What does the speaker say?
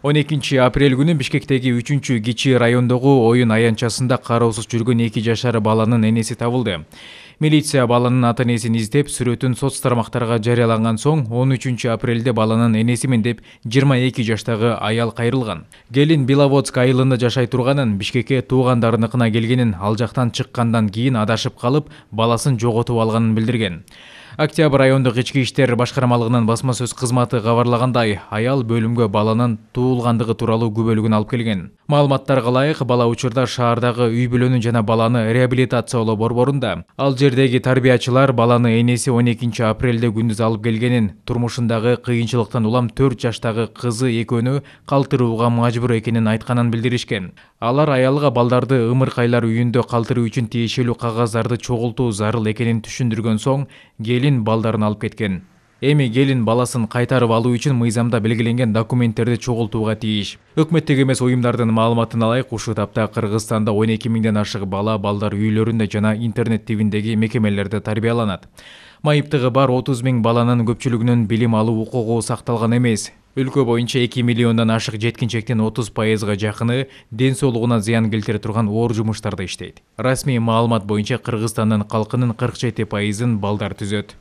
12 апрель күнү Бишкектеги 3-Кичи райондогу оюн аянтчасында кароосуз жүргөн 2 жашар баланын энеси табылды. Милиция баланын ата-энесин издеп, сүрөтүн соц тармактарга жарыяланган соң 13 апрелде баланын энесимин деп 22 жаштагы аял кайрылган. Келин Беловодск айылында жашай турганын, Бишкекке туугандарыныкына келгенин, ал жактан чыккандан кийин адашып калып, баласын жоготуп алганын билдирген. Октябрь райондук ички иштер башкармалыгынын басма сөз кызматы кабарлагандай, аял бөлүмгө баланын туулгандыгы тууралуу күбөлүгүн алып келген. Маалыматтарга ылайык, бала учурда шаардагы үй-бүлөнү жана баланы реабилитациялоо борборунда. Ал жердеги тарбиячылар баланы энеси 12 апрелде күндүз алып келгенин, турмушундагы кыйынчылыктан улам 4 жаштагы кызы экөөнү калтырууга мажбур экенин айтканын билдиришкен. Алар аялга балдарды ымыркайлар үйүндө калтыруу үчүн тиешелүү кагаздарды чогултуу зарыл экенин түшүндүргөн соң, келин балдарын алып кеткен. Эми келин баласын кайтарып алуу үчүн мыйзамда белгиленген документтерди чогултууга тийиш. Өкмөттүк эмес уюмдардын маалыматына ылайык, ушул тапта Кыргызстанда 12 миңден ашык бала балдар үйлөрүндө жана интернет тибиндеги мекемелерде тарбияланат. Майыптыгы бар 30 миң баланын көпчүлүгүнүн билим алуу укугу сакталган эмес. Өлкө боюнча 2 миллиондон ашык жеткинчектин 30%га жакыны ден соолугуна зыян келтире турган оор жумуштарда иштейт. Расмий маалымат боюнча Кыргызстандын калкынын 47%-ын балдар түзөт.